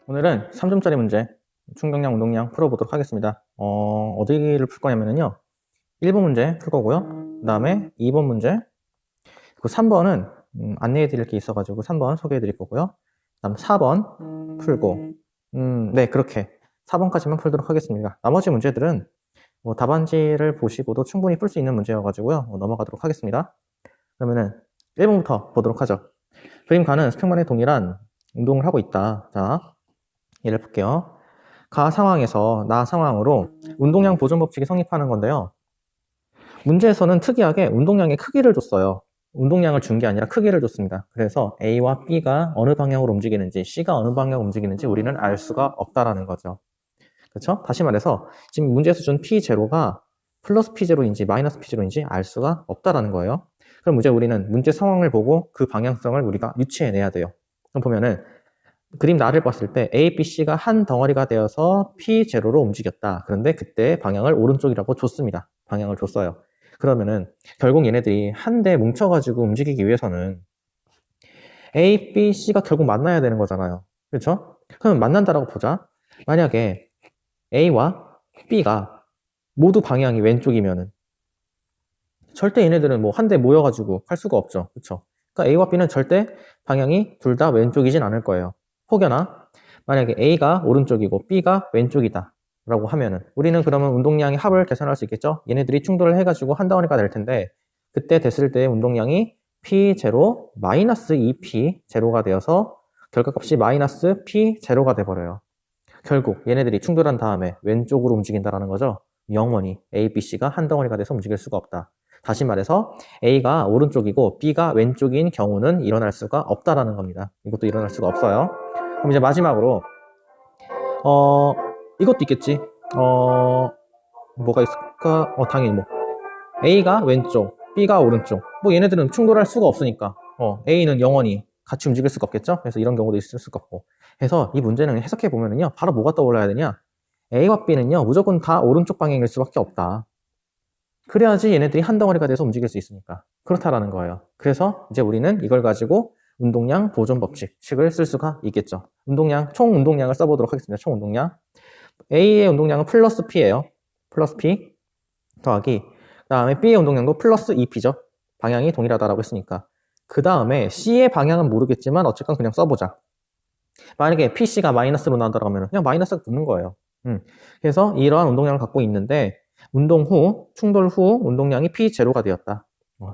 오늘은 3점짜리 문제 충격량, 운동량 풀어보도록 하겠습니다. 어디를 풀 거냐면요 1번 문제 풀 거고요. 그 다음에 2번 문제, 그 3번은 안내해 드릴 게 있어가지고 3번 소개해 드릴 거고요. 그 다음 4번 풀고 네, 그렇게 4번까지만 풀도록 하겠습니다. 나머지 문제들은 답안지를 보시고도 충분히 풀 수 있는 문제여가지고요. 넘어가도록 하겠습니다. 그러면은 1번부터 보도록 하죠. 그림가는 수평만의 동일한 운동을 하고 있다. 자, 예를 볼게요. 가 상황에서 나 상황으로 운동량 보존 법칙이 성립하는 건데요. 문제에서는 특이하게 운동량의 크기를 줬어요. 운동량을 준 게 아니라 크기를 줬습니다. 그래서 A와 B가 어느 방향으로 움직이는지, C가 어느 방향으로 움직이는지 우리는 알 수가 없다라는 거죠. 그렇죠? 다시 말해서 지금 문제에서 준 P0가 플러스 P0인지 마이너스 P0인지 알 수가 없다라는 거예요. 그럼 이제 우리는 문제 상황을 보고 그 방향성을 우리가 유추해내야 돼요. 그럼 보면은 그림 나를 봤을 때 A, B, C가 한 덩어리가 되어서 P0로 움직였다. 그런데 그때 방향을 오른쪽이라고 줬습니다. 방향을 줬어요. 그러면은 결국 얘네들이 한데 뭉쳐가지고 움직이기 위해서는 A, B, C가 결국 만나야 되는 거잖아요. 그렇죠? 그럼 만난다라고 보자. 만약에 A와 B가 모두 방향이 왼쪽이면은 절대 얘네들은 뭐 한데 모여가지고 할 수가 없죠. 그렇죠? 그러니까 A와 B는 절대 방향이 둘 다 왼쪽이진 않을 거예요. 혹여나 만약에 A가 오른쪽이고 B가 왼쪽이다 라고 하면은 우리는 그러면 운동량의 합을 계산할 수 있겠죠. 얘네들이 충돌을 해가지고 한 덩어리가 될 텐데 그때 됐을 때 운동량이 P0 마이너스 2P0가 되어서 결과값이 마이너스 P0가 돼버려요. 결국 얘네들이 충돌한 다음에 왼쪽으로 움직인다는 거죠. 영원히 A, B, C가 한 덩어리가 돼서 움직일 수가 없다. 다시 말해서 A가 오른쪽이고 B가 왼쪽인 경우는 일어날 수가 없다라는 겁니다. 이것도 일어날 수가 없어요. 그럼 이제 마지막으로 이것도 있겠지. 뭐가 있을까? 당연히 뭐 A가 왼쪽, B가 오른쪽. 뭐 얘네들은 충돌할 수가 없으니까 A는 영원히 같이 움직일 수가 없겠죠. 그래서 이런 경우도 있을 수가 없고. 해서 이 문제는 해석해 보면은요, 바로 뭐가 떠올라야 되냐? A와 B는요, 무조건 다 오른쪽 방향일 수밖에 없다. 그래야지 얘네들이 한 덩어리가 돼서 움직일 수 있으니까. 그렇다라는 거예요. 그래서 이제 우리는 이걸 가지고 운동량 보존 법칙을 쓸 수가 있겠죠. 총 운동량을 써보도록 하겠습니다. 총 운동량. A의 운동량은 플러스 P예요. 플러스 P 더하기. 그 다음에 B의 운동량도 플러스 2P죠. 방향이 동일하다라고 했으니까. 그 다음에 C의 방향은 모르겠지만 어쨌건 그냥 써보자. 만약에 PC가 마이너스로 나온다고 하면 그냥 마이너스가 붙는 거예요. 그래서 이러한 운동량을 갖고 있는데 충돌 후 운동량이 P0가 되었다.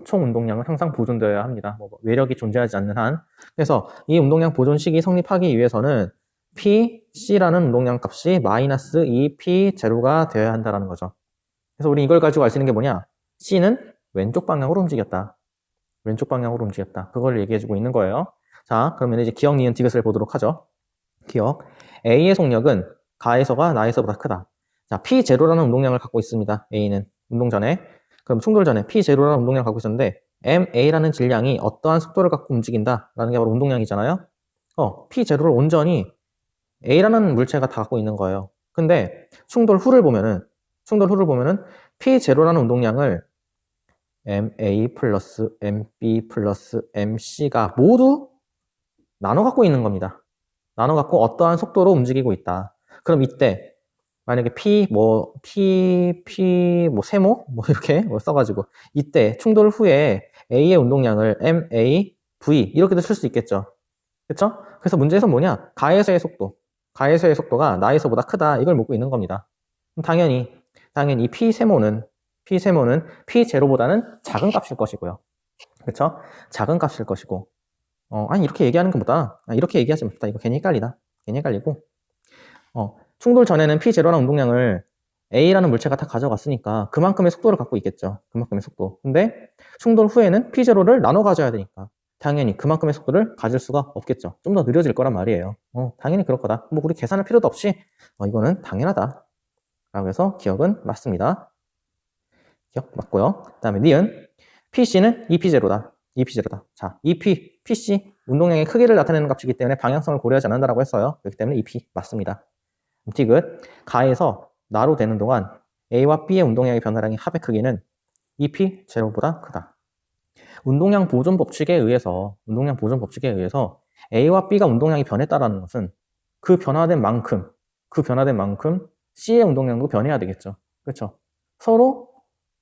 총 운동량은 항상 보존되어야 합니다. 외력이 존재하지 않는 한. 그래서 이 운동량 보존식이 성립하기 위해서는 PC라는 운동량 값이 마이너스 2P0가 되어야 한다는 거죠. 그래서 우리 이걸 가지고 알 수 있는 게 뭐냐? C는 왼쪽 방향으로 움직였다. 왼쪽 방향으로 움직였다. 그걸 얘기해주고 있는 거예요. 자, 그러면 이제 기억, 니은, 디귿을 보도록 하죠. 기억. A의 속력은 가에서가 나에서보다 크다. 자, P0라는 운동량을 갖고 있습니다. A는 운동 전에. 그럼 충돌 전에 P0라는 운동량을 갖고 있었는데 MA라는 질량이 어떠한 속도를 갖고 움직인다라는 게 바로 운동량이잖아요. P0를 온전히 A라는 물체가 다 갖고 있는 거예요. 근데 충돌 후를 보면은 P0라는 운동량을 MA 플러스 MB 플러스 MC가 모두 나눠 갖고 있는 겁니다. 나눠 갖고 어떠한 속도로 움직이고 있다. 그럼 이때 만약에 세모 이렇게 써가지고 이때 충돌 후에 A의 운동량을 MAV 이렇게도 쓸 수 있겠죠. 그렇죠? 그래서 문제에서 뭐냐? 가에서의 속도가 나에서보다 크다. 이걸 묻고 있는 겁니다. 당연히 이 P세모는 P0보다는 작은 값일 것이고요. 그렇죠? 작은 값일 것이고 아니 이렇게 얘기하는 것보다 이렇게 얘기하지 맙시다. 이거 괜히 헷갈리고 충돌 전에는 P0라는 운동량을 A라는 물체가 다 가져갔으니까 그만큼의 속도를 갖고 있겠죠. 그만큼의 속도. 근데 충돌 후에는 P0를 나눠 가져야 되니까 당연히 그만큼의 속도를 가질 수가 없겠죠. 좀 더 느려질 거란 말이에요. 당연히 그럴 거다. 우리 계산할 필요도 없이 이거는 당연하다. 라고 해서 기억은 맞습니다. 기억 맞고요. 그 다음에 니은 PC는 2P0다. 2P0다. 자, PC 운동량의 크기를 나타내는 값이기 때문에 방향성을 고려하지 않는다라고 했어요. 그렇기 때문에 2P 맞습니다. 디귿 가에서 나로 되는 동안 A와 B의 운동량의 변화량의 합의 크기는 2P0보다 크다. 운동량 보존 법칙에 의해서 A와 B가 운동량이 변했다라는 것은 그 변화된 만큼 C의 운동량도 변해야 되겠죠. 그렇죠?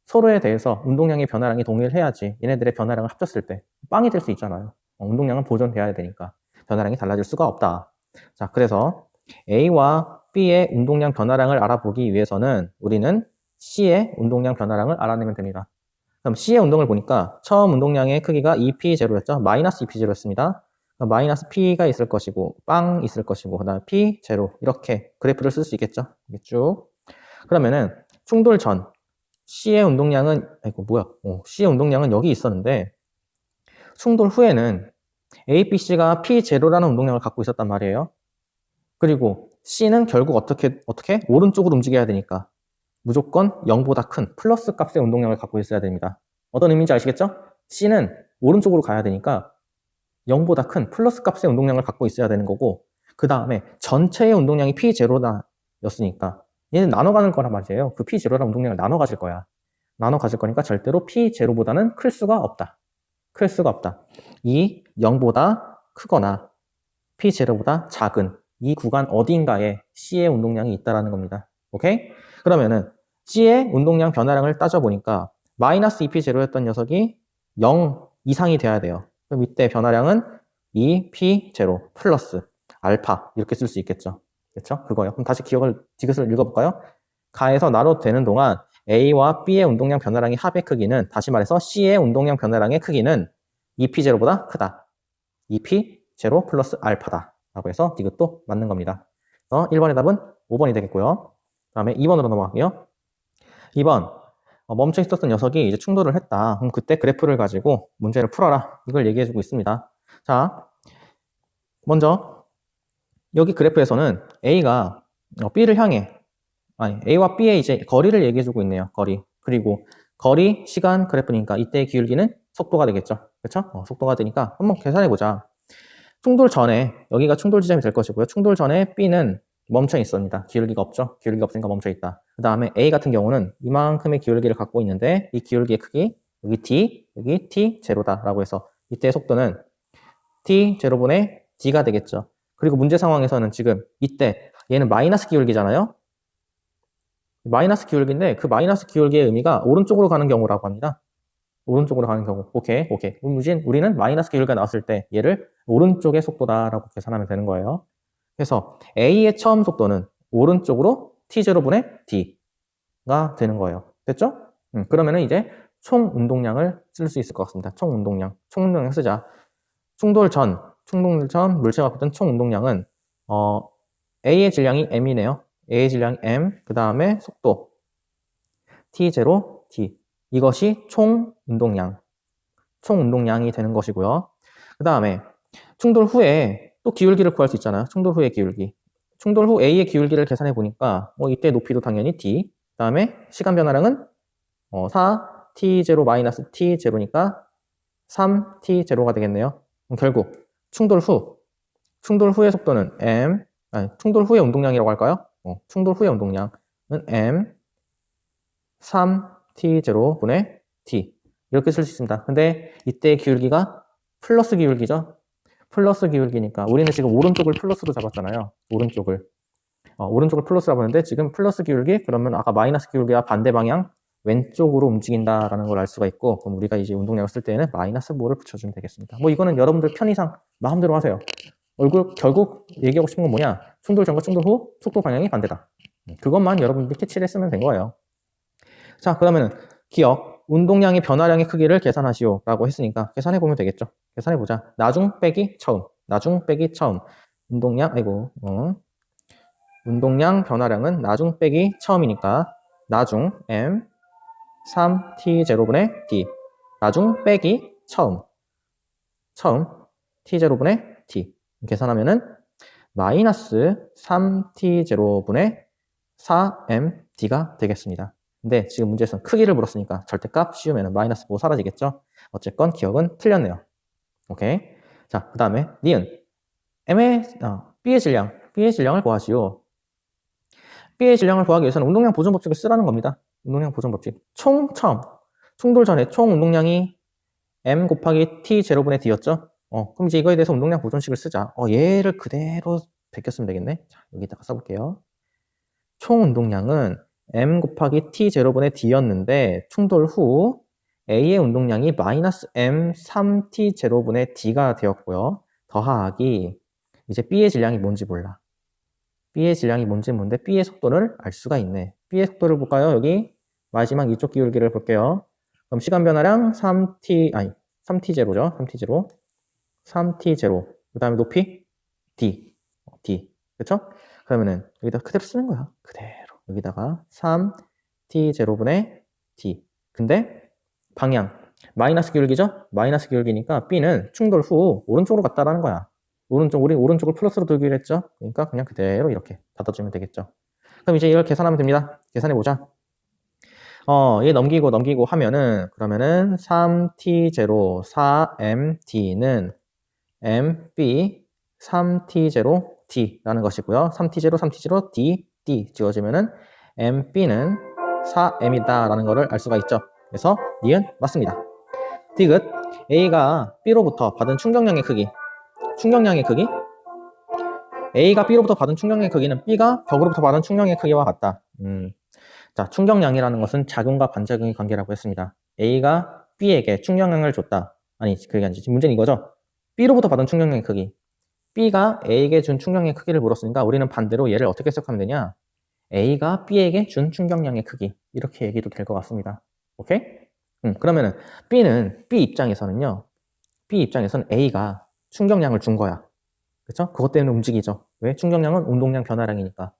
서로에 대해서 운동량의 변화량이 동일해야지 얘네들의 변화량을 합쳤을 때 빵이 될 수 있잖아요. 운동량은 보존돼야 되니까 변화량이 달라질 수가 없다. 자, 그래서 A와 B의 운동량 변화량을 알아보기 위해서는 우리는 C의 운동량 변화량을 알아내면 됩니다. 그럼 C의 운동을 보니까 처음 운동량의 크기가 2P0였죠. 마이너스 2P0였습니다. 마이너스 P가 있을 것이고 빵 있을 것이고 그 다음에 P0 이렇게 그래프를 쓸 수 있겠죠. 이게 쭉. 그러면은 충돌 전 C의 운동량은 C의 운동량은 여기 있었는데 충돌 후에는 A, B, C가 P0라는 운동량을 갖고 있었단 말이에요. 그리고 C는 결국 어떻게 오른쪽으로 움직여야 되니까 무조건 0보다 큰 플러스 값의 운동량을 갖고 있어야 됩니다. 어떤 의미인지 아시겠죠? C는 오른쪽으로 가야 되니까 0보다 큰 플러스 값의 운동량을 갖고 있어야 되는 거고 그 다음에 전체의 운동량이 P0였으니까 얘는 나눠 가는 거란 말이에요. 그 P0라는 운동량을 나눠 가질 거야. 나눠 가질 거니까 절대로 P0보다는 클 수가 없다. 이 0보다 크거나 P0보다 작은 이 구간 어딘가에 C의 운동량이 있다라는 겁니다. 오케이? 그러면은 C의 운동량 변화량을 따져보니까 마이너스 2P0였던 녀석이 0 이상이 돼야 돼요. 그럼 이때 변화량은 2P0 플러스 알파 이렇게 쓸 수 있겠죠. 그렇죠? 그거요. 그럼 다시 디귿을 읽어볼까요? 가에서 나눠도 되는 동안 A와 B의 운동량 변화량의 합의 크기는 다시 말해서 C의 운동량 변화량의 크기는 2P0보다 크다. 2P0 플러스 알파다. 라고 해서 디귿도 맞는 겁니다. 그래서 1번의 답은 5번이 되겠고요. 그 다음에 2번으로 넘어갈게요. 2번 멈춰 있었던 녀석이 이제 충돌을 했다. 그럼 그때 그래프를 가지고 문제를 풀어라. 이걸 얘기해주고 있습니다. 자, 먼저 여기 그래프에서는 A가 B를 향해 A와 B의 이제 거리를 얘기해주고 있네요. 거리. 그리고 거리, 시간 그래프니까 이때의 기울기는 속도가 되겠죠. 그렇죠? 속도가 되니까 한번 계산해보자. 충돌 전에 여기가 충돌 지점이 될 것이고요. 충돌 전에 B는 멈춰 있습니다. 기울기가 없죠. 기울기가 없으니까 멈춰 있다. 그 다음에 A 같은 경우는 이만큼의 기울기를 갖고 있는데 이 기울기의 크기 여기 D, 여기 T0다라고 해서 이때의 속도는 T0분의 D가 되겠죠. 그리고 문제 상황에서는 지금 이때 얘는 마이너스 기울기잖아요. 마이너스 기울기인데 그 마이너스 기울기의 의미가 오른쪽으로 가는 경우라고 합니다. 오른쪽으로 가는 경우. 오케이. 우리는 마이너스 기울기가 나왔을 때 얘를 오른쪽의 속도다라고 계산하면 되는 거예요. 그래서 A의 처음 속도는 오른쪽으로 T0분의 D가 되는 거예요. 됐죠? 그러면은 이제 총 운동량을 쓸 수 있을 것 같습니다. 총 운동량 쓰자. 충돌 전 물체가 갖고 있던 총 운동량은 A의 질량이 M이네요. A의 질량이 M, 그 다음에 속도 T0, D. 이것이 총 운동량이 되는 것이고요. 그 다음에 충돌 후에 또 기울기를 구할 수 있잖아요. 충돌 후의 기울기. 충돌 후 A의 기울기를 계산해 보니까 이때 높이도 당연히 D. 그 다음에 시간 변화량은 4T0-T0니까 3T0가 되겠네요. 그럼 결국 충돌 후의 속도는 M, 충돌 후의 운동량이라고 할까요? 충돌 후의 운동량은 M 3T0분의 T 이렇게 쓸 수 있습니다. 근데 이때 기울기가 플러스 기울기죠. 플러스 기울기니까 우리는 지금 오른쪽을 플러스로 잡았잖아요. 오른쪽을 플러스 잡았는데 지금 플러스 기울기 그러면 아까 마이너스 기울기와 반대 방향 왼쪽으로 움직인다라는 걸 알 수가 있고 그럼 우리가 이제 운동량을 쓸 때에는 마이너스 5를 붙여주면 되겠습니다. 이거는 여러분들 편의상 마음대로 하세요. 결국 얘기하고 싶은 건 뭐냐? 충돌 전과 충돌 후 속도 방향이 반대다. 그것만 여러분들이 캐치를 했으면 된 거예요. 자, 그러면은 기억, 운동량의 변화량의 크기를 계산하시오 라고 했으니까 계산해보면 되겠죠. 계산해보자. 나중 빼기 처음. 운동량 변화량은 나중 빼기 처음이니까 나중 M 3T0분의 D. 나중 빼기 처음 T0분의 D. 계산하면은 마이너스 3T0분의 4MD가 되겠습니다. 근데 지금 문제에서는 크기를 물었으니까 절대값 씌우면 마이너스 5 사라지겠죠? 어쨌건 기억은 틀렸네요. 오케이. 자, 그 다음에 니은 B의 질량을 구하시오. B의 질량을 구하기 위해서는 운동량 보존 법칙을 쓰라는 겁니다. 운동량 보존 법칙. 충돌 전에 총 운동량이 m 곱하기 t 제로분의 d였죠? 그럼 이제 이거에 대해서 운동량 보존식을 쓰자. 얘를 그대로 베꼈으면 되겠네. 자, 여기다가 써볼게요. 총 운동량은 m 곱하기 t 제로분의 d였는데 충돌 후 a의 운동량이 마이너스 m 3t 제로분의 d가 되었고요. 더하기 이제 b의 질량이 뭔지 몰라. b의 질량이 뭔지 모르는데 b의 속도를 알 수가 있네. b의 속도를 볼까요? 여기 마지막 이쪽 기울기를 볼게요. 그럼 시간 변화량 3t 제로죠. 3t 제로. 3t 제로. 그 다음에 높이 d. 그렇죠? 그러면은 여기다 그대로 쓰는 거야. 그대로. 여기다가 3t 제로분의 d. 근데 방향 마이너스 기울기죠? 마이너스 기울기니까 b는 충돌 후 오른쪽으로 갔다라는 거야. 우리 오른쪽을 플러스로 두기로 했죠? 그러니까 그냥 그대로 이렇게 닫아주면 되겠죠. 그럼 이제 이걸 계산하면 됩니다. 계산해보자. 얘 넘기고 하면은, 그러면은 3t0 4mt는 mb 3t0 d라는 것이고요. 3t0 d 지워지면은 mb는 4m이다 라는 거를 알 수가 있죠. 그래서 니은 맞습니다. 디귿 a가 b로부터 받은 충격량의 크기 A가 B로부터 받은 충격량의 크기는 B가 벽으로부터 받은 충격량의 크기와 같다. 자, 충격량이라는 것은 작용과 반작용의 관계라고 했습니다. A가 B에게 충격량을 줬다. 아니, 그게 아니지. 문제는 이거죠. B로부터 받은 충격량의 크기. B가 A에게 준 충격량의 크기를 물었으니까 우리는 반대로 얘를 어떻게 해석하면 되냐? A가 B에게 준 충격량의 크기. 이렇게 얘기도 될 것 같습니다. 오케이? 그러면은 B 입장에서는 A가 충격량을 준 거야. 그렇죠? 그것 때문에 움직이죠. 왜? 충격량은 운동량 변화량이니까.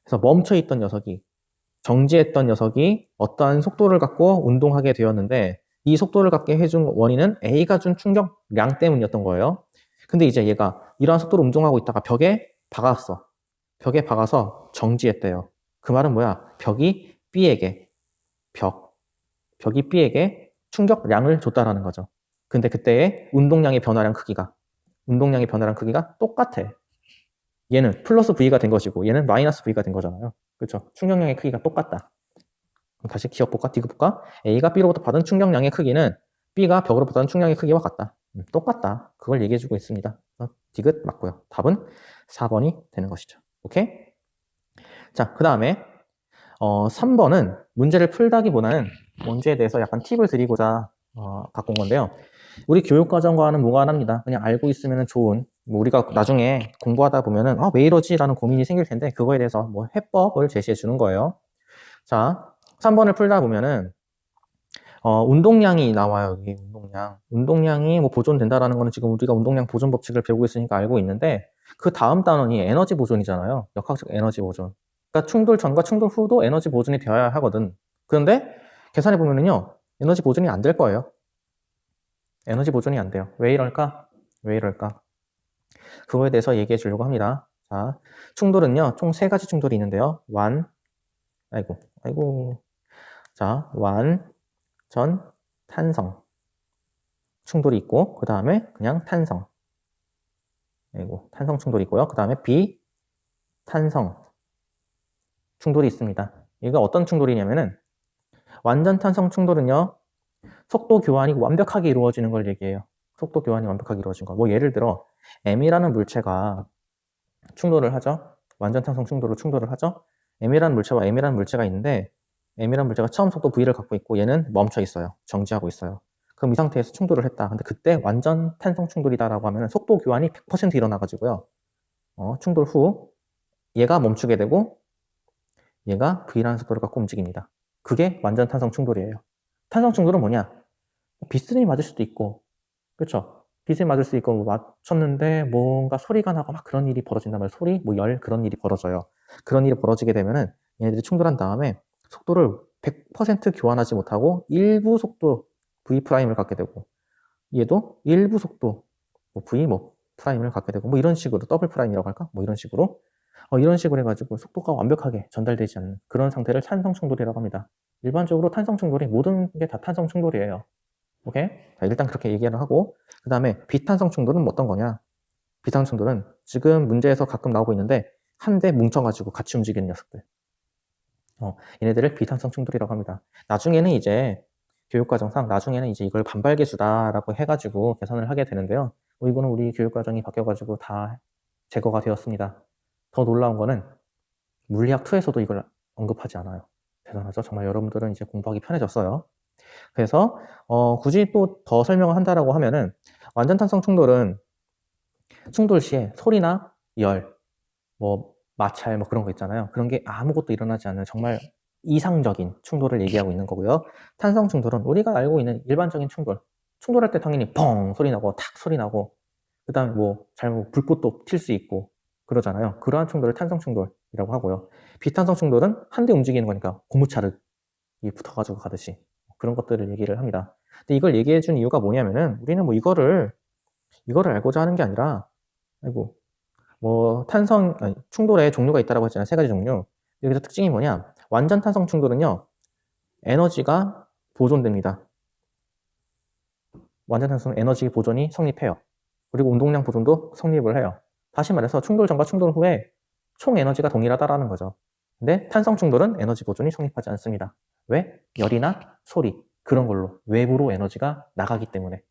그래서 멈춰있던 녀석이, 정지했던 녀석이 어떠한 속도를 갖고 운동하게 되었는데 이 속도를 갖게 해준 원인은 A가 준 충격량 때문이었던 거예요. 근데 이제 얘가 이러한 속도로 운동하고 있다가 벽에 박았어. 벽에 박아서 정지했대요. 그 말은 뭐야? 벽이 B에게 충격량을 줬다라는 거죠. 근데 그때의 운동량의 변화량 크기가 똑같아. 얘는 플러스 V가 된 것이고 얘는 마이너스 V가 된 거잖아요. 그렇죠? 충격량의 크기가 똑같다. 그럼 다시 기억 볼까? 디귿 볼까? A가 B로부터 받은 충격량의 크기는 B가 벽으로부터 받은 충격량의 크기와 같다. 똑같다. 그걸 얘기해주고 있습니다. 디귿 맞고요. 답은 4번이 되는 것이죠. 오케이? 자, 그 다음에 3번은 문제를 풀다기보다는 문제에 대해서 약간 팁을 드리고자 갖고 온 건데요. 우리 교육과정과는 무관합니다. 그냥 알고 있으면 좋은, 뭐 우리가 나중에 공부하다 보면은 왜 이러지? 라는 고민이 생길 텐데 그거에 대해서 뭐 해법을 제시해 주는 거예요. 자, 3번을 풀다 보면은 운동량이 나와요. 여기 운동량이 뭐 보존된다라는 거는 지금 우리가 운동량 보존 법칙을 배우고 있으니까 알고 있는데 그 다음 단원이 에너지 보존이잖아요. 역학적 에너지 보존. 그러니까 충돌 전과 충돌 후도 에너지 보존이 되어야 하거든. 그런데 계산해 보면은요, 에너지 보존이 안 될 거예요. 에너지 보존이 안 돼요. 왜 이럴까? 그거에 대해서 얘기해 주려고 합니다. 자, 충돌은요, 총 3가지 충돌이 있는데요. 자, 완전 탄성 충돌이 있고, 그 다음에 그냥 탄성. 탄성 충돌이 있고요. 그 다음에 비탄성 충돌이 있습니다. 이거 어떤 충돌이냐면은, 완전 탄성 충돌은요, 속도 교환이 완벽하게 이루어지는 걸 얘기해요. 속도 교환이 완벽하게 이루어진 거. 뭐 예를 들어 M이라는 물체가 충돌을 하죠. 완전 탄성 충돌로 충돌을 하죠. M이라는 물체가 있는데 M이라는 물체가 처음 속도 V를 갖고 있고 얘는 멈춰 있어요. 정지하고 있어요. 그럼 이 상태에서 충돌을 했다. 근데 그때 완전 탄성 충돌이다라고 하면 속도 교환이 100% 일어나가지고요. 충돌 후 얘가 멈추게 되고 얘가 V라는 속도를 갖고 움직입니다. 그게 완전 탄성 충돌이에요. 탄성 충돌은 뭐냐? 비스듬히 맞을 수도 있고, 그렇죠? 비스듬히 맞을 수 있고, 뭐 맞췄는데 뭔가 소리가 나고 막 그런 일이 벌어진단 말이에요. 소리, 뭐 열, 그런 일이 벌어져요. 그런 일이 벌어지게 되면은 얘네들이 충돌한 다음에 속도를 100% 교환하지 못하고 일부 속도 V'을 갖게 되고, 얘도 일부 속도 뭐 V 뭐 프라임을 갖게 되고, 뭐 이런 식으로 더블 프라임이라고 할까? 뭐 이런 식으로 해가지고 속도가 완벽하게 전달되지 않는 그런 상태를 탄성 충돌이라고 합니다. 일반적으로 탄성 충돌이 모든 게 다 탄성 충돌이에요. 오케이? 자, 일단 그렇게 얘기를 하고, 그 다음에 비탄성 충돌은 어떤 거냐? 비탄성 충돌은 지금 문제에서 가끔 나오고 있는데 한데 뭉쳐가지고 같이 움직이는 녀석들. 얘네들을 비탄성 충돌이라고 합니다. 나중에는 이제 교육과정상 나중에는 이제 이걸 반발계수다라고 해가지고 계산을 하게 되는데요. 이거는 우리 교육과정이 바뀌어가지고 다 제거가 되었습니다. 더 놀라운 거는 물리학2에서도 이걸 언급하지 않아요. 대단하죠? 정말 여러분들은 이제 공부하기 편해졌어요. 그래서 굳이 또 더 설명을 한다라고 하면은 완전탄성 충돌은 충돌 시에 소리나 열, 뭐 마찰 뭐 그런 거 있잖아요. 그런 게 아무것도 일어나지 않는 정말 이상적인 충돌을 얘기하고 있는 거고요. 탄성 충돌은 우리가 알고 있는 일반적인 충돌. 충돌할 때 당연히 펑 소리 나고 탁 소리 나고 그다음에 뭐 잘못 불꽃도 튈 수 있고 그러잖아요. 그러한 충돌을 탄성 충돌이라고 하고요. 비탄성 충돌은 한 대 움직이는 거니까 고무차를 붙어가지고 가듯이 그런 것들을 얘기를 합니다. 근데 이걸 얘기해 준 이유가 뭐냐면은 우리는 뭐 이거를 알고자 하는 게 아니라 아이고 뭐 충돌의 종류가 있다고 했잖아요. 3가지 종류. 여기서 특징이 뭐냐? 완전 탄성 충돌은요. 에너지가 보존됩니다. 완전 탄성 에너지 보존이 성립해요. 그리고 운동량 보존도 성립을 해요. 다시 말해서 충돌 전과 충돌 후에 총 에너지가 동일하다라는 거죠. 근데 탄성 충돌은 에너지 보존이 성립하지 않습니다. 왜? 열이나 소리 그런 걸로 외부로 에너지가 나가기 때문에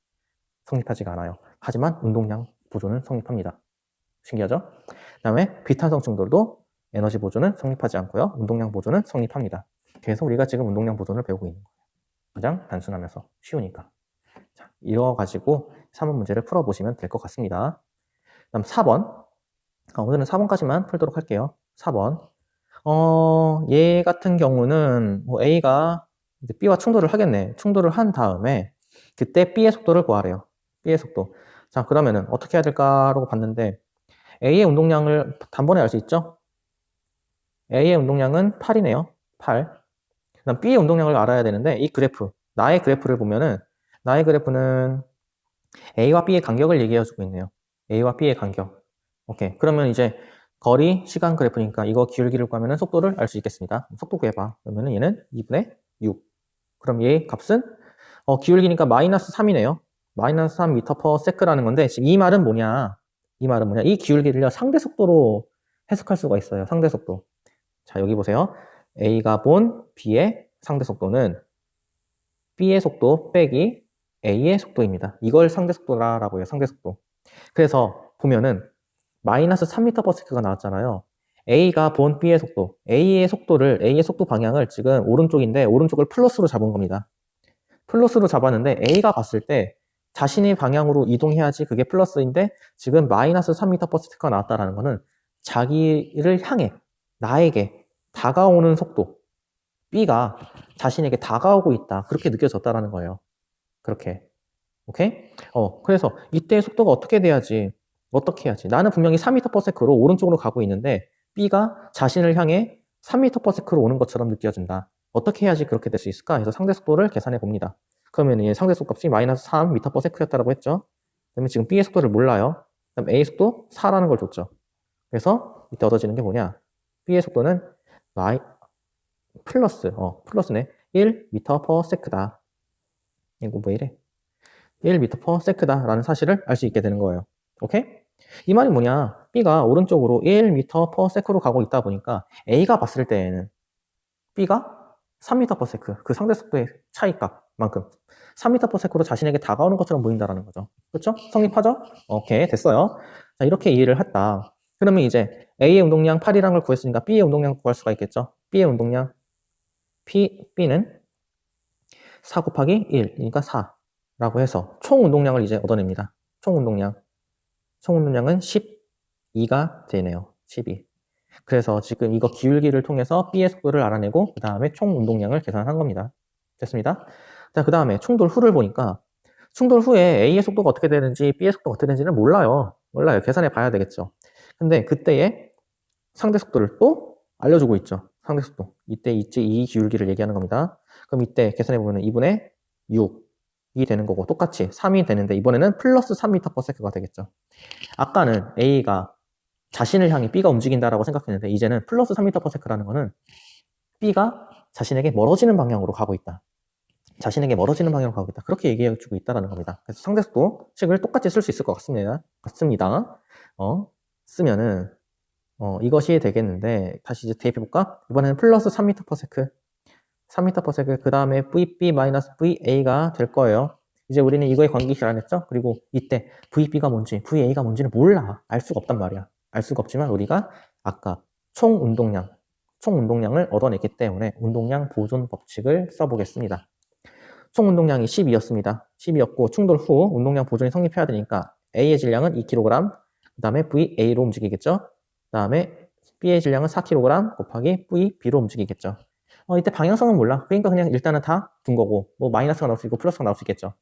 성립하지가 않아요. 하지만 운동량 보존은 성립합니다. 신기하죠? 그 다음에 비탄성 충돌도 에너지 보존은 성립하지 않고요. 운동량 보존은 성립합니다. 그래서 우리가 지금 운동량 보존을 배우고 있는 거예요. 가장 단순하면서 쉬우니까. 자, 이거 가지고 3번 문제를 풀어보시면 될 것 같습니다. 그 다음 4번. 오늘은 4번까지만 풀도록 할게요. 4번. 얘 같은 경우는 뭐 A가 이제 B와 충돌을 하겠네. 충돌을 한 다음에 그때 B의 속도를 구하래요. B의 속도. 자, 그러면은 어떻게 해야 될까라고 봤는데 A의 운동량을 단번에 알 수 있죠? A의 운동량은 8이네요. 8. 그다음 B의 운동량을 알아야 되는데 이 그래프, 나의 그래프를 보면은 나의 그래프는 A와 B의 간격을 얘기해주고 있네요. A와 B의 간격. 오케이. 그러면 이제 거리, 시간 그래프니까 이거 기울기를 구하면 속도를 알 수 있겠습니다. 속도 구해봐. 그러면 얘는 2분의 6. 그럼 얘 값은 기울기니까 마이너스 3이네요. 마이너스 3m/s라는 건데 지금 이 말은 뭐냐? 이 말은 뭐냐? 이 기울기를요 상대 속도로 해석할 수가 있어요. 상대 속도. 자, 여기 보세요. A가 본 B의 상대 속도는 B의 속도 빼기 A의 속도입니다. 이걸 상대 속도라고 해요. 상대 속도. 그래서 보면은 마이너스 3m/s가 나왔잖아요. A가 본 B의 속도, A의 속도 방향을 지금 오른쪽인데 오른쪽을 플러스로 잡은 겁니다. 플러스로 잡았는데 A가 봤을 때 자신의 방향으로 이동해야지 그게 플러스인데 지금 마이너스 3m/s가 나왔다는 거는 자기를 향해 나에게 다가오는 속도 B가 자신에게 다가오고 있다 그렇게 느껴졌다라는 거예요. 그렇게. 오케이? 그래서 이때의 속도가 어떻게 돼야지 나는 분명히 3m/s로 오른쪽으로 가고 있는데 B가 자신을 향해 3m/s로 오는 것처럼 느껴진다. 어떻게 해야지 그렇게 될 수 있을까? 해서 상대 속도를 계산해 봅니다. 그러면 이 상대 속도 값이 마이너스 3m/s였다고 했죠. 그러면 지금 B의 속도를 몰라요. 그럼 A의 속도 4라는 걸 줬죠. 그래서 이때 얻어지는 게 뭐냐? B의 속도는 플러스네. 1m/s다. 이거 뭐 이래? 1m/s다라는 사실을 알 수 있게 되는 거예요. 오케이? 이 말이 뭐냐? B가 오른쪽으로 1m/s로 가고 있다 보니까 A가 봤을 때에는 B가 3m/s, 그 상대 속도의 차이값만큼 3m/s로 자신에게 다가오는 것처럼 보인다는 거죠. 그렇죠? 성립하죠? 오케이, 됐어요. 자, 이렇게 이해를 했다. 그러면 이제 A의 운동량 8이라는 걸 구했으니까 B의 운동량 구할 수가 있겠죠? B의 운동량 B는 4 곱하기 1이니까 4라고 해서 총 운동량을 이제 얻어냅니다. 총 운동량은 12가 되네요. 12. 그래서 지금 이거 기울기를 통해서 B의 속도를 알아내고 그 다음에 총 운동량을 계산한 겁니다. 됐습니다. 자, 그 다음에 충돌 후를 보니까 충돌 후에 A의 속도가 어떻게 되는지 B의 속도가 어떻게 되는지는 몰라요. 계산해 봐야 되겠죠. 근데 그때의 상대 속도를 또 알려주고 있죠. 상대 속도. 이때 이 기울기를 얘기하는 겁니다. 그럼 이때 계산해 보면 2분의 6이 되는 거고 똑같이 3이 되는데 이번에는 플러스 3m/s가 되겠죠. 아까는 A가 자신을 향해 B가 움직인다라고 생각했는데 이제는 플러스 3m/s라는 거는 B가 자신에게 멀어지는 방향으로 가고 있다. 그렇게 얘기해주고 있다는 겁니다. 그래서 상대속도 식을 똑같이 쓸 수 있을 것 같습니다. 쓰면은 이것이 되겠는데 다시 이제 대입해볼까? 이번에는 플러스 3m/s 3m/s 그 다음에 VB-VA가 될 거예요. 이제 우리는 이거에 관계식 안 했죠? 그리고 이때 VB가 뭔지 VA가 뭔지는 몰라. 알 수가 없단 말이야. 알 수가 없지만 우리가 아까 총 운동량을 얻어냈기 때문에 운동량 보존 법칙을 써보겠습니다. 총 운동량이 12였습니다. 12였고 충돌 후 운동량 보존이 성립해야 되니까 A의 질량은 2kg, 그 다음에 VA로 움직이겠죠? 그 다음에 B의 질량은 4kg 곱하기 VB로 움직이겠죠. 이때 방향성은 몰라. 그러니까 그냥 일단은 다 둔 거고, 뭐 마이너스가 나올 수 있고 플러스가 나올 수 있겠죠.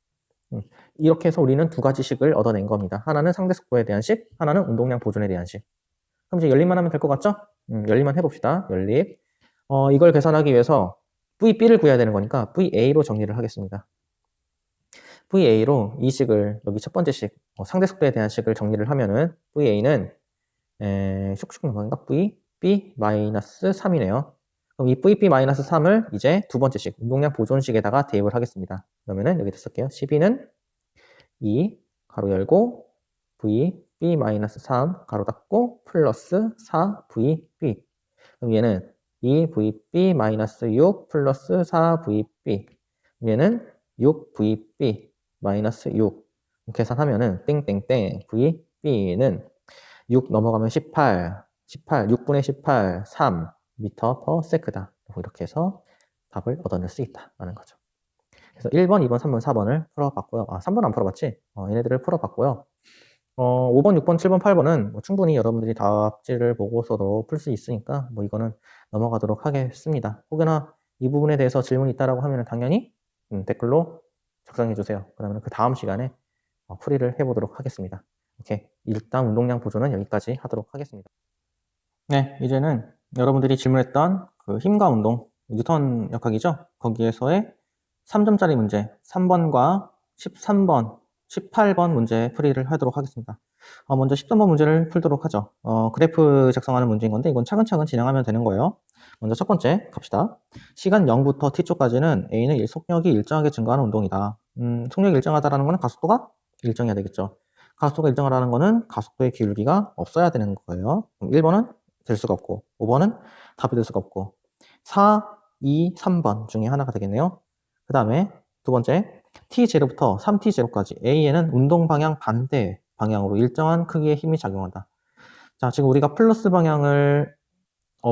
이렇게 해서 우리는 두 가지 식을 얻어낸 겁니다. 하나는 상대 속도에 대한 식, 하나는 운동량 보존에 대한 식. 그럼 이제 연립만 하면 될 것 같죠? 연립만 해봅시다. 연립. 이걸 계산하기 위해서 VB를 구해야 되는 거니까 VA로 정리를 하겠습니다. VA로 이 식을, 여기 첫 번째 식, 상대 속도에 대한 식을 정리를 하면은 VA는 슉슉 넘어간가? VB-3이네요. 그럼 이 VB-3을 이제 두 번째 식, 운동량 보존식에다가 대입을 하겠습니다. 그러면은 여기다 쓸게요. 12는 2, 가로 열고, VB-3, 가로 닫고, 플러스 4VB. 그럼 얘는 2VB-6 플러스 4VB. 얘는 6VB-6. 계산하면은 땡땡땡 VB는 6 넘어가면 18, 6분의 18, 3m/s다. 이렇게 해서 답을 얻어낼 수 있다라는 거죠. 그래서 1번, 2번, 3번, 4번을 풀어봤고요. 3번 안 풀어봤지? 얘네들을 풀어봤고요. 5번, 6번, 7번, 8번은 뭐 충분히 여러분들이 답지를 보고서도 풀 수 있으니까 뭐 이거는 넘어가도록 하겠습니다. 혹여나 이 부분에 대해서 질문이 있다라고 하면 당연히 댓글로 작성해 주세요. 그러면 그 다음 시간에 풀이를 해보도록 하겠습니다. 오케이. 일단 운동량 보존은 여기까지 하도록 하겠습니다. 네, 이제는 여러분들이 질문했던 그 힘과 운동, 뉴턴 역학이죠? 거기에서의 3점짜리 문제, 3번과 13번, 18번 문제 풀이를 하도록 하겠습니다. 먼저 13번 문제를 풀도록 하죠. 그래프 작성하는 문제인 건데 이건 차근차근 진행하면 되는 거예요. 먼저 첫 번째 갑시다. 시간 0부터 t초까지는 A는 속력이 일정하게 증가하는 운동이다. 속력이 일정하다는 것은 가속도가 일정해야 되겠죠. 가속도가 일정하다는 것은 가속도의 기울기가 없어야 되는 거예요. 그럼 1번은 될 수가 없고 5번은 답이 될 수가 없고 4, 2, 3번 중에 하나가 되겠네요. 그 다음에 두 번째 t0부터 3t0까지 A에는 운동 방향 반대 방향으로 일정한 크기의 힘이 작용한다. 자, 지금 우리가 플러스 방향을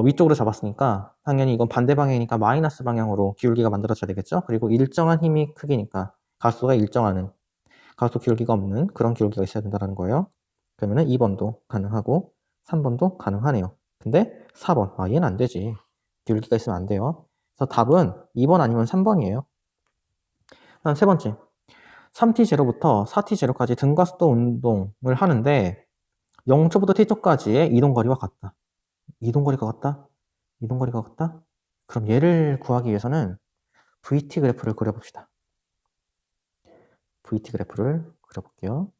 위쪽으로 잡았으니까 당연히 이건 반대 방향이니까 마이너스 방향으로 기울기가 만들어져야 되겠죠. 그리고 일정한 힘이 크기니까 가속도가 일정하는, 가속도 기울기가 없는 그런 기울기가 있어야 된다는 거예요. 그러면은 2번도 가능하고 3번도 가능하네요. 근데 4번, 얘는 안 되지. 기울기가 있으면 안 돼요. 그래서 답은 2번 아니면 3번이에요. 다음 세 번째, 3t0부터 4t0까지 등가속도 운동을 하는데 0초부터 t초까지의 이동거리와 같다. 이동거리가 같다? 이동거리가 같다? 그럼 얘를 구하기 위해서는 VT 그래프를 그려봅시다. VT 그래프를 그려볼게요.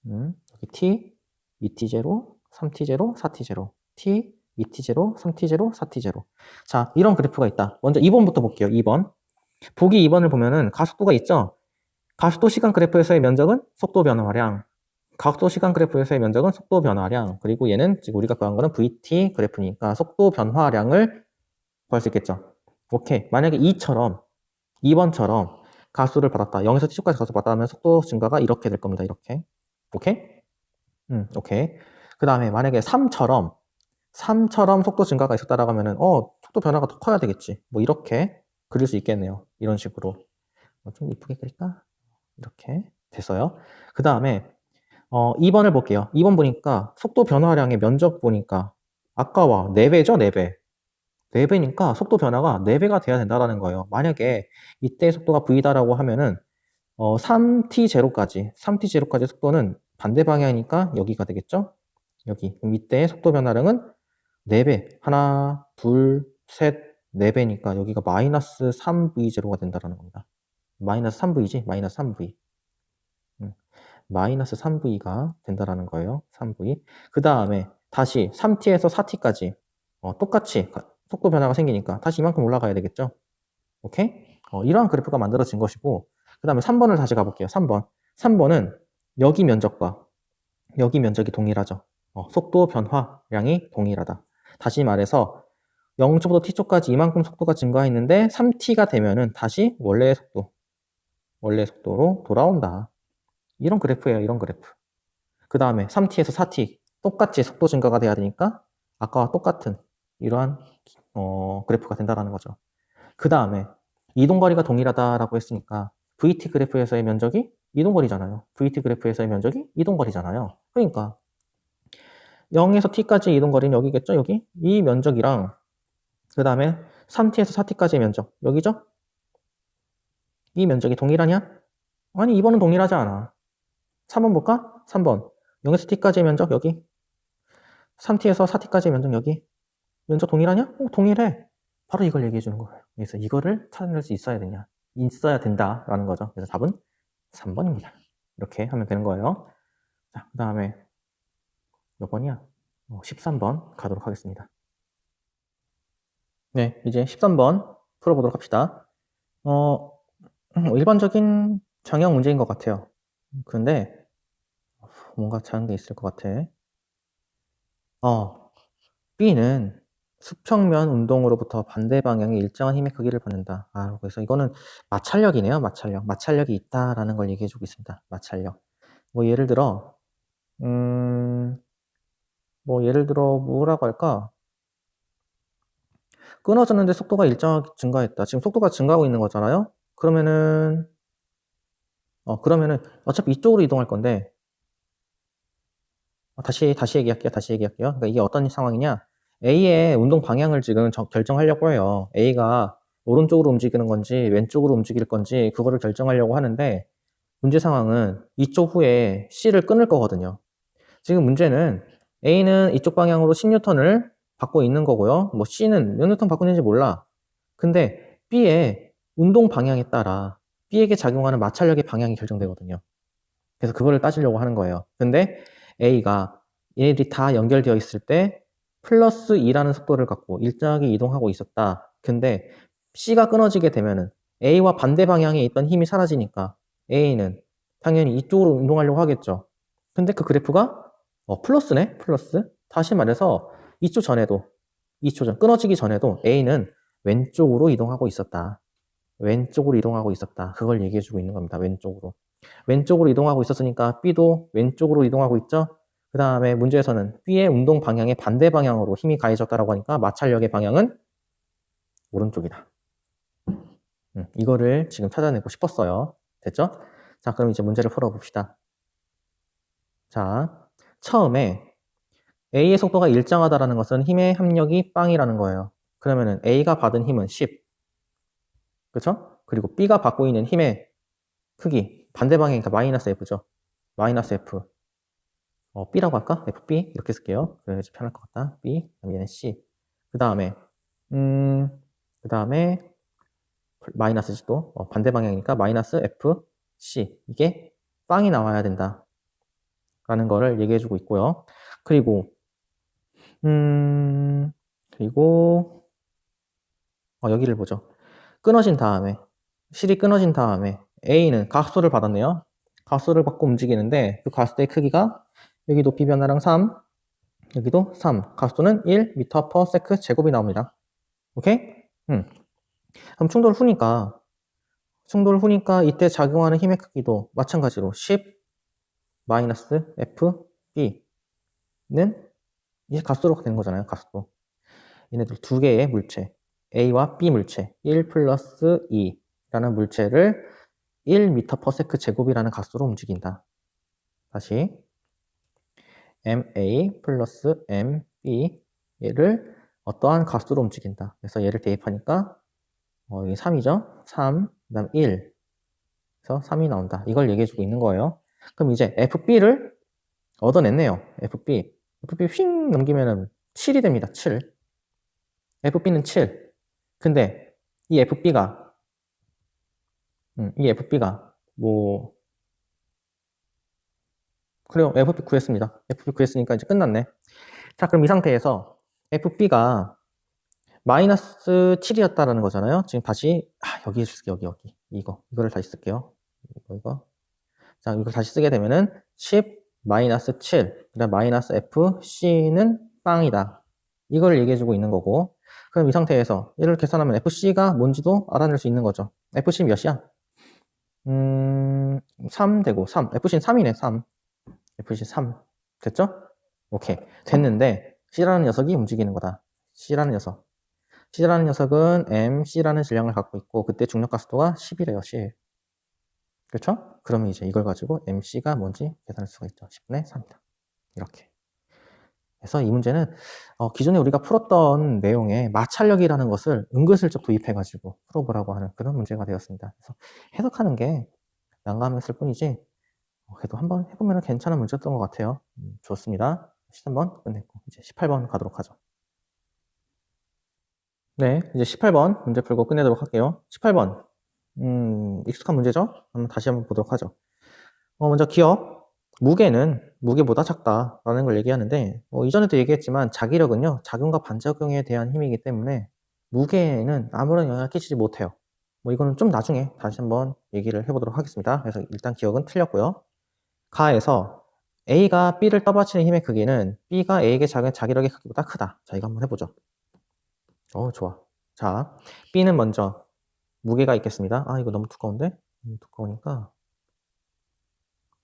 여기 T, 2t0, 3t0, 4t0, T, 2t0, 3t0, 4t0. 자, 이런 그래프가 있다. 먼저 2번부터 볼게요. 2번. 보기 2번을 보면은 가속도가 있죠? 가속도 시간 그래프에서의 면적은 속도 변화량. 가속도 시간 그래프에서의 면적은 속도 변화량. 그리고 얘는 지금 우리가 구한 거는 VT 그래프니까 속도 변화량을 구할 수 있겠죠. 오케이. 만약에 2번처럼 가속도를 받았다. 0에서 t초까지 가속도 받았다면 속도 증가가 이렇게 될 겁니다. 이렇게. 오케이? 오케이. 그 다음에 만약에 3처럼 속도 증가가 있었다라고 하면은 속도 변화가 더 커야 되겠지. 뭐 이렇게 그릴 수 있겠네요. 이런 식으로. 좀 이쁘게 그릴까? 이렇게 됐어요. 그 다음에 2번을 볼게요. 2번 보니까 속도 변화량의 면적 보니까 아까와 4배죠? 4배. 4배니까 속도 변화가 4배가 돼야 된다는 거예요. 만약에 이때 속도가 V다라고 하면은 3t0까지 속도는 반대 방향이니까 여기가 되겠죠? 여기. 그럼 이때 속도 변화량은 4배. 하나, 둘, 셋, 4배니까 여기가 마이너스 3v0가 된다는 겁니다. 마이너스 3v지? 마이너스 3v. 마이너스 3v가 된다라는 거예요. 3v. 그 다음에 다시 3t에서 4t까지 똑같이 속도 변화가 생기니까 다시 이만큼 올라가야 되겠죠. 오케이? 이러한 그래프가 만들어진 것이고 그 다음에 3번을 다시 가볼게요. 3번은 여기 면적과 여기 면적이 동일하죠. 속도 변화량이 동일하다. 다시 말해서 0초부터 t초까지 이만큼 속도가 증가했는데 3t가 되면은 다시 원래의 속도로 돌아온다. 이런 그래프예요. 이런 그래프. 그 다음에 3t에서 4t 똑같이 속도 증가가 돼야 되니까 아까와 똑같은 이러한 그래프가 된다라는 거죠. 그 다음에 이동거리가 동일하다라고 했으니까 VT 그래프에서의 면적이 이동거리잖아요. VT 그래프에서의 면적이 이동거리잖아요. 그러니까 0에서 t까지 이동거리는 여기겠죠? 여기? 이 면적이랑 그 다음에 3t에서 4t까지의 면적 여기죠? 이 면적이 동일하냐? 아니 2번은 동일하지 않아. 3번 볼까? 3번 0에서 t까지의 면적 여기 3t에서 4t까지의 면적 여기 면적 동일하냐? 동일해. 바로 이걸 얘기해 주는 거예요. 그래서 이거를 찾아낼 수 있어야 된다라는 거죠. 그래서 답은 3번입니다. 이렇게 하면 되는 거예요. 자, 그 다음에 몇 번이야? 13번 가도록 하겠습니다. 네, 이제 13번 풀어보도록 합시다. 일반적인 장형 문제인 것 같아요. 그런데 뭔가 작은 게 있을 것 같아. B는 수평면 운동으로부터 반대 방향의 일정한 힘의 크기를 받는다. 그래서 이거는 마찰력이네요. 마찰력. 마찰력이 있다라는 걸 얘기해주고 있습니다. 마찰력. 뭐 예를 들어 뭐라고 할까? 끊어졌는데 속도가 일정하게 증가했다. 지금 속도가 증가하고 있는 거잖아요. 그러면은 어차피 이쪽으로 이동할 건데 다시 얘기할게요. 그러니까 이게 어떤 상황이냐? A의 운동 방향을 지금 결정하려고 해요. A가 오른쪽으로 움직이는 건지 왼쪽으로 움직일 건지 그거를 결정하려고 하는데 문제 상황은 이쪽 후에 C를 끊을 거거든요. 지금 문제는 A는 이쪽 방향으로 10N을 받고 있는 거고요. 뭐 C는 몇 N 받고 있는지 몰라. 근데 B의 운동 방향에 따라 B에게 작용하는 마찰력의 방향이 결정되거든요. 그래서 그거를 따지려고 하는 거예요. 근데 A가 얘네들이 다 연결되어 있을 때 플러스 2라는 속도를 갖고 일정하게 이동하고 있었다. 근데 C가 끊어지게 되면은 A와 반대 방향에 있던 힘이 사라지니까 A는 당연히 이쪽으로 운동하려고 하겠죠. 근데 그 그래프가 플러스네? 플러스. 다시 말해서 2초 전, 끊어지기 전에도 A는 왼쪽으로 이동하고 있었다. 왼쪽으로 이동하고 있었다. 그걸 얘기해주고 있는 겁니다. 왼쪽으로 이동하고 있었으니까 B도 왼쪽으로 이동하고 있죠. 그 다음에 문제에서는 B의 운동 방향의 반대 방향으로 힘이 가해졌다라고 하니까 마찰력의 방향은 오른쪽이다. 이거를 지금 찾아내고 싶었어요. 됐죠? 자, 그럼 이제 문제를 풀어봅시다. 자, 처음에 A의 속도가 일정하다라는 것은 힘의 합력이 빵이라는 거예요. 그러면은 A가 받은 힘은 10. 그쵸? 그리고 B가 받고 있는 힘의 크기, 반대 방향이니까 마이너스 F죠. 마이너스 F. B라고 할까? FB 이렇게 쓸게요. 그래야지 편할 것 같다. B, 그다음 얘는 C. 그 다음에 마이너스지 또 반대 방향이니까 마이너스 F, C 이게 빵이 나와야 된다. 라는 거를 얘기해주고 있고요. 그리고 여기를 보죠. 실이 끊어진 다음에 A는 각소를 받았네요. 각소를 받고 움직이는데 그 각소의 크기가 여기 높이 변화량 3, 여기도 3. 각소는 1 m/s 제곱이 나옵니다. 오케이? 그럼 충돌 후니까 이때 작용하는 힘의 크기도 마찬가지로 10 F B는 이제 각소로 되는 거잖아요. 각소. 얘네들 두 개의 물체 A와 B 물체 1 플러스 2라는 물체를 1 m/s 제곱이라는 각소로 움직인다. 다시 MA 플러스 MB 얘를 어떠한 각수로 움직인다. 그래서 얘를 대입하니까 여기 3이죠. 3, 그 다음 1. 그래서 3이 나온다. 이걸 얘기해주고 있는 거예요. 그럼 이제 FB를 얻어냈네요. FB 휙 넘기면은 7이 됩니다. 7. FB는 7. 근데 이 FB가 그래요. FB 구했습니다. FB 구했으니까 이제 끝났네. 자, 그럼 이 상태에서 FB가 마이너스 7이었다라는 거잖아요. 지금 다시 여기 쓸게요. 여기 이거를 다시 쓸게요. 이거. 자, 이걸 다시 쓰게 되면은 10 마이너스 7 그다음 마이너스 F C는 빵이다. 이걸 얘기해주고 있는 거고 그럼 이 상태에서 얘를 계산하면 FC가 뭔지도 알아낼 수 있는 거죠. FC 몇이야? 3 되고 3. FC는 3이네, 3. FC 3. 됐죠? 오케이. 됐는데 C라는 녀석이 움직이는 거다. C라는 녀석. C라는 녀석은 MC라는 질량을 갖고 있고 그때 중력가속도가 10이래요, 10. 그렇죠? 그러면 이제 이걸 가지고 MC가 뭔지 계산할 수가 있죠. 10분의 3이다. 이렇게. 그래서 이 문제는 기존에 우리가 풀었던 내용에 마찰력이라는 것을 은근슬쩍 도입해가지고 풀어보라고 하는 그런 문제가 되었습니다. 그래서 해석하는 게 난감했을 뿐이지 그래도 한번 해보면 괜찮은 문제였던 것 같아요. 좋습니다. 13번 끝냈고 이제 18번 가도록 하죠. 네, 이제 18번 문제 풀고 끝내도록 할게요. 18번 익숙한 문제죠? 다시 한번 보도록 하죠. 먼저 기억, 무게는 무게보다 작다라는 걸 얘기하는데 이전에도 얘기했지만 자기력은요 작용과 반작용에 대한 힘이기 때문에 무게에는 아무런 영향을 끼치지 못해요. 이거는 좀 나중에 다시 한번 얘기를 해보도록 하겠습니다. 그래서 일단 기억은 틀렸고요. 가에서 A가 B를 떠받치는 힘의 크기는 B가 A에게 작은 자기력의 크기보다 크다. 자, 이거 한번 해보죠. 좋아. 자, B는 먼저 무게가 있겠습니다. 이거 너무 두꺼운데?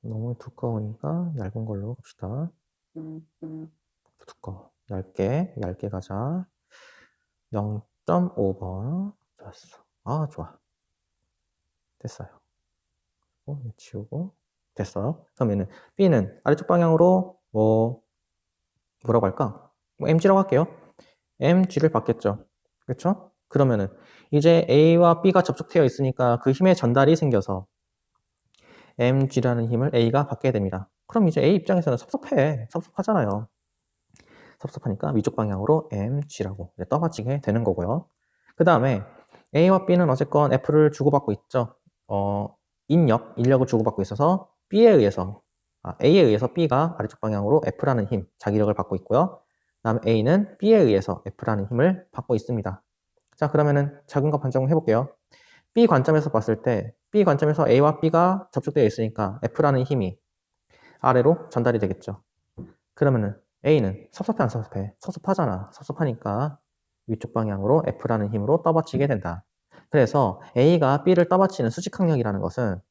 너무 두꺼우니까 얇은 걸로 봅시다. 두꺼워. 얇게 가자. 0.5번. 좋았어. 좋아. 됐어요. 지우고. 됐어요. 그러면은 B는 아래쪽 방향으로 뭐라고 할까? MG라고 할게요. MG를 받겠죠. 그렇죠? 그러면은 이제 A와 B가 접촉되어 있으니까 그 힘의 전달이 생겨서 mg라는 힘을 A가 받게 됩니다. 그럼 이제 A 입장에서는 섭섭하잖아요. 섭섭하니까 위쪽 방향으로 mg라고 떠받치게 되는 거고요. 그 다음에 A와 B는 어쨌건 F를 주고받고 있죠. 인력을 주고받고 있어서 A에 의해서 B가 아래쪽 방향으로 F라는 힘, 자기력을 받고 있고요. 그 다음에 A는 B에 의해서 F라는 힘을 받고 있습니다. 자, 그러면은 작용과 반작용 해볼게요. B 관점에서 봤을 때 B 관점에서 A와 B가 접촉되어 있으니까 F라는 힘이 아래로 전달이 되겠죠. 그러면은 A는 섭섭해 안 섭섭해? 섭섭하잖아. 섭섭하니까 위쪽 방향으로 F라는 힘으로 떠받치게 된다. 그래서 A가 B를 떠받치는 수직항력이라는 것은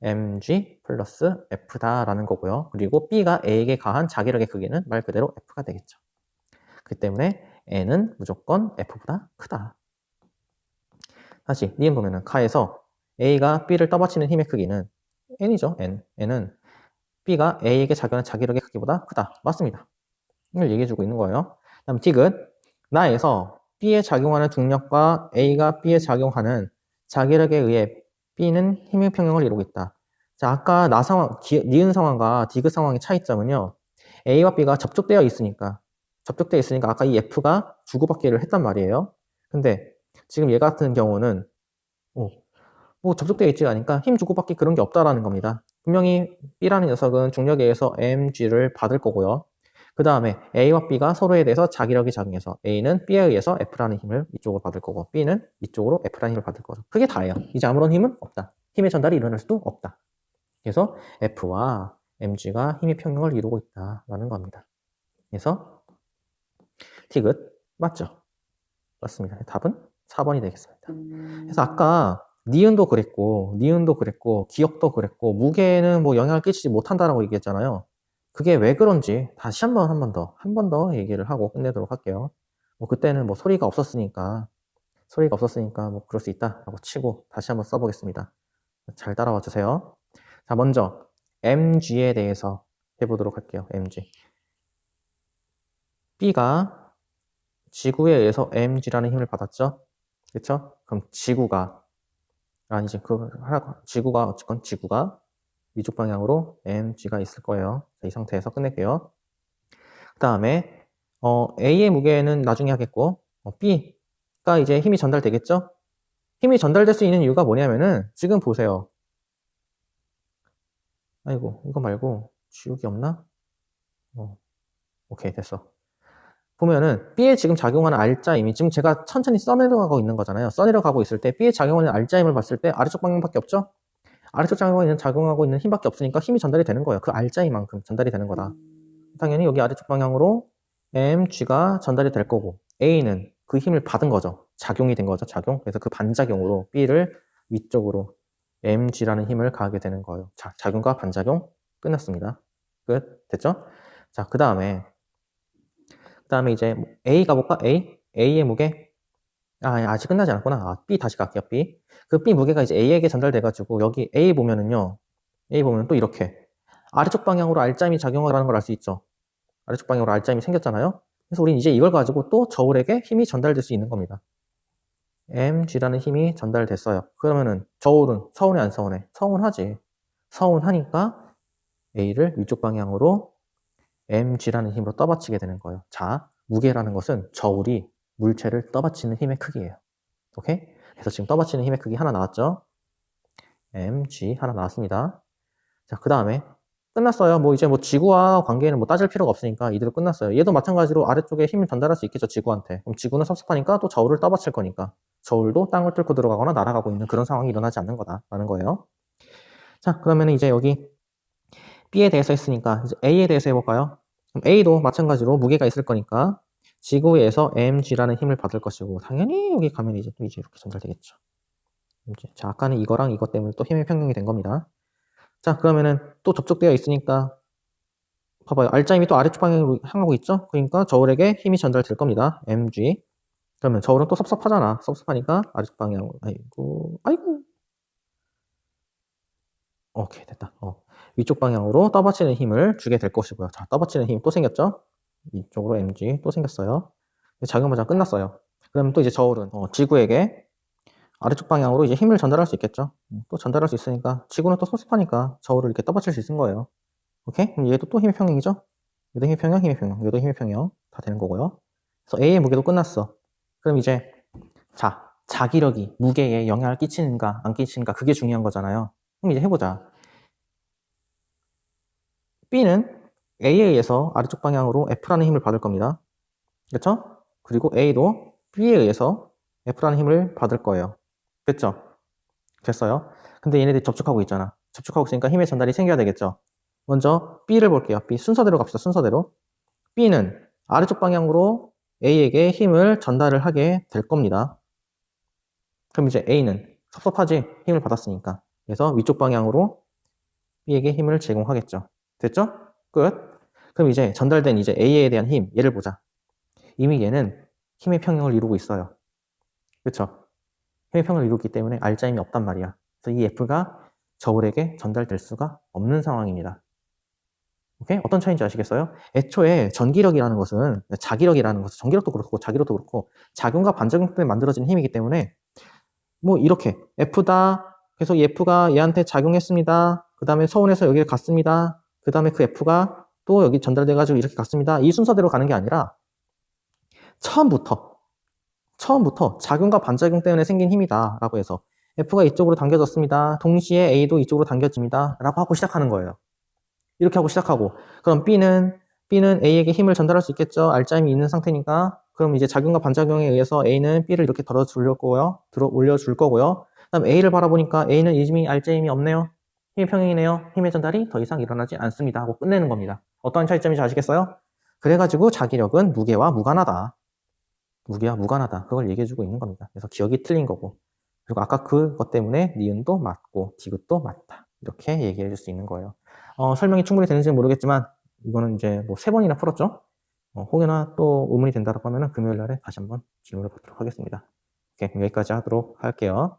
mg 플러스 F다라는 거고요. 그리고 B가 A에게 가한 자기력의 크기는 말 그대로 F가 되겠죠. 그 때문에 N은 무조건 F보다 크다. 다시 니은 보면은 카에서 A가 B를 떠받치는 힘의 크기는 N이죠. N은 B가 A에게 작용하는 자기력의 크기보다 크다. 맞습니다. 이걸 얘기해주고 있는 거예요. 다음 디귿 나에서 B에 작용하는 중력과 A가 B에 작용하는 자기력에 의해 B는 힘의 평형을 이루고 있다. 자, 아까 니은 상황과 디귿 상황의 차이점은요. A와 B가 접촉되어 있으니까 아까 이 F가 주고받기를 했단 말이에요. 근데 지금 얘 같은 경우는 접촉되어 있지 않으니까 힘 주고받기 그런 게 없다라는 겁니다. 분명히 B라는 녀석은 중력에 의해서 mg를 받을 거고요. 그 다음에 A와 B가 서로에 대해서 자기력이 작용해서 A는 B에 의해서 F라는 힘을 이쪽으로 받을 거고 B는 이쪽으로 F라는 힘을 받을 거죠. 그게 다예요. 이제 아무런 힘은 없다. 힘의 전달이 일어날 수도 없다. 그래서 F와 mg가 힘의 평형을 이루고 있다라는 겁니다. 그래서 티귿 맞죠? 맞습니다. 답은 4번이 되겠습니다. 그래서 아까 니은도 그랬고 기억도 그랬고 무게는 영향을 끼치지 못한다라고 얘기했잖아요. 그게 왜 그런지 다시 한 번 더 얘기를 하고 끝내도록 할게요. 그때는 소리가 없었으니까 그럴 수 있다라고 치고 다시 한번 써보겠습니다. 잘 따라와 주세요. 자, 먼저 mg에 대해서 해보도록 할게요. mg. B가 지구에 의해서 mg라는 힘을 받았죠. 그렇죠? 그럼 지구가 위쪽 방향으로 mg가 있을 거예요. 자, 이 상태에서 끝낼게요. 그 다음에 A의 무게는 나중에 하겠고 B가 이제 힘이 전달되겠죠? 힘이 전달될 수 있는 이유가 뭐냐면은 지금 보세요. 아이고 이거 말고 지우기 없나? 오케이 됐어. 보면은 B에 지금 작용하는 알짜임이 지금 제가 천천히 써내려가고 있는 거잖아요. 써내려가고 있을 때 B에 작용하는 알짜임을 봤을 때 아래쪽 방향밖에 없죠? 아래쪽 작용하고 있는 힘밖에 없으니까 힘이 전달이 되는 거예요. 그 알짜임만큼 전달이 되는 거다. 당연히 여기 아래쪽 방향으로 mg가 전달이 될 거고 A는 그 힘을 받은 거죠. 작용이 된 거죠. 작용. 그래서 그 반작용으로 B를 위쪽으로 mg라는 힘을 가하게 되는 거예요. 자, 작용과 반작용 끝났습니다. 끝. 됐죠? 자, 그 다음에 이제 A 가볼까? A의 무게. 아직 끝나지 않았구나. B 다시 갈게요. B. 그 B 무게가 이제 A에게 전달돼가지고 여기 A 보면은요. A 보면 또 이렇게 아래쪽 방향으로 R자임이 작용하라는 걸 알 수 있죠. 아래쪽 방향으로 R자임이 생겼잖아요. 그래서 우린 이제 이걸 가지고 또 저울에게 힘이 전달될 수 있는 겁니다. mg라는 힘이 전달됐어요. 그러면은 저울은 서운해 안 서운해? 서운하지. 서운하니까 A를 위쪽 방향으로 mg라는 힘으로 떠받치게 되는 거예요. 자, 무게라는 것은 저울이 물체를 떠받치는 힘의 크기예요. 오케이? 그래서 지금 떠받치는 힘의 크기 하나 나왔죠? mg 하나 나왔습니다. 자, 그 다음에 끝났어요. 뭐 이제 뭐 지구와 관계는 뭐 따질 필요가 없으니까 이대로 끝났어요. 얘도 마찬가지로 아래쪽에 힘을 전달할 수 있겠죠, 지구한테. 그럼 지구는 섭섭하니까 또 저울을 떠받칠 거니까 저울도 땅을 뚫고 들어가거나 날아가고 있는 그런 상황이 일어나지 않는 거다라는 거예요. 자, 그러면 이제 여기 B에 대해서 했으니까 이제 A에 대해서 해볼까요? 그럼 A도 마찬가지로 무게가 있을 거니까 지구에서 mg라는 힘을 받을 것이고 당연히 여기 가면 이제 또 이제 이렇게 전달되겠죠. 자, 아까는 이거랑 이것 때문에 또 힘의 평형이 된 겁니다. 자, 그러면은 또 접촉되어 있으니까 봐봐요. R자임이 또 아래쪽 방향으로 향하고 있죠? 그러니까 저울에게 힘이 전달될 겁니다. mg. 그러면 저울은 또 섭섭하잖아. 섭섭하니까 아래쪽 방향으로. 아이고. 오케이, 됐다. 위쪽 방향으로 떠받치는 힘을 주게 될 것이고요. 자, 떠받치는 힘 또 생겼죠? 이쪽으로 mg 또 생겼어요. 작용 과정 끝났어요. 그러면 또 이제 저울은 지구에게 아래쪽 방향으로 이제 힘을 전달할 수 있겠죠. 또 전달할 수 있으니까 지구는 또 섭섭하니까 저울을 이렇게 떠받칠 수 있는 거예요. 오케이? 그럼 얘도 또 힘의 평형이죠? 얘도 힘의 평형, 힘의 평형, 얘도 힘의 평형 다 되는 거고요. 그래서 A의 무게도 끝났어. 그럼 이제 자, 자기력이 무게에 영향을 끼치는가 안 끼치는가 그게 중요한 거잖아요. 그럼 이제 해보자. B는 A에 의해서 아래쪽 방향으로 F라는 힘을 받을 겁니다. 그렇죠? 그리고 A도 B에 의해서 F라는 힘을 받을 거예요. 됐죠? 됐어요? 근데 얘네들이 접촉하고 있잖아. 접촉하고 있으니까 힘의 전달이 생겨야 되겠죠? 먼저 B를 볼게요. B 순서대로 갑시다. 순서대로. B는 아래쪽 방향으로 A에게 힘을 전달을 하게 될 겁니다. 그럼 이제 A는 섭섭하지? 힘을 받았으니까. 그래서 위쪽 방향으로 B에게 힘을 제공하겠죠. 됐죠? 끝. 그럼 이제 전달된 이제 A에 대한 힘, 얘를 보자. 이미 얘는 힘의 평형을 이루고 있어요. 그쵸? 힘의 평형을 이루기 때문에 R자임이 없단 말이야. 그래서 이 F가 저울에게 전달될 수가 없는 상황입니다. 오케이? 어떤 차이인지 아시겠어요? 애초에 전기력이라는 것은, 자기력이라는 것은, 전기력도 그렇고 자기력도 그렇고 작용과 반작용 때문에 만들어지는 힘이기 때문에 뭐 이렇게 F다. 그래서 이 F가 얘한테 작용했습니다. 그 다음에 서운해서 여기를 갔습니다. 그 다음에 그 F가 또 여기 전달돼가지고 이렇게 갔습니다. 이 순서대로 가는 게 아니라 처음부터 작용과 반작용 때문에 생긴 힘이다 라고 해서 F가 이쪽으로 당겨졌습니다. 동시에 A도 이쪽으로 당겨집니다. 라고 하고 시작하는 거예요. 이렇게 하고 시작하고 그럼 B는 A에게 힘을 전달할 수 있겠죠. R자임이 있는 상태니까 그럼 이제 작용과 반작용에 의해서 A는 B를 이렇게 올려줄 거고요. 그다음 A를 바라보니까 A는 이미 R자임이 없네요. 힘의 평형이네요. 힘의 전달이 더 이상 일어나지 않습니다 하고 끝내는 겁니다. 어떠한 차이점인지 아시겠어요? 그래가지고 자기력은 무게와 무관하다. 무게와 무관하다. 그걸 얘기해주고 있는 겁니다. 그래서 기억이 틀린 거고 그리고 아까 그것 때문에 니은도 맞고 디귿도 맞다. 이렇게 얘기해 줄 수 있는 거예요. 설명이 충분히 되는지는 모르겠지만 이거는 이제 뭐 3번이나 풀었죠. 혹여나 또 의문이 된다고 하면은 금요일 날에 다시 한번 질문을 받도록 하겠습니다. 오케이, 그럼 여기까지 하도록 할게요.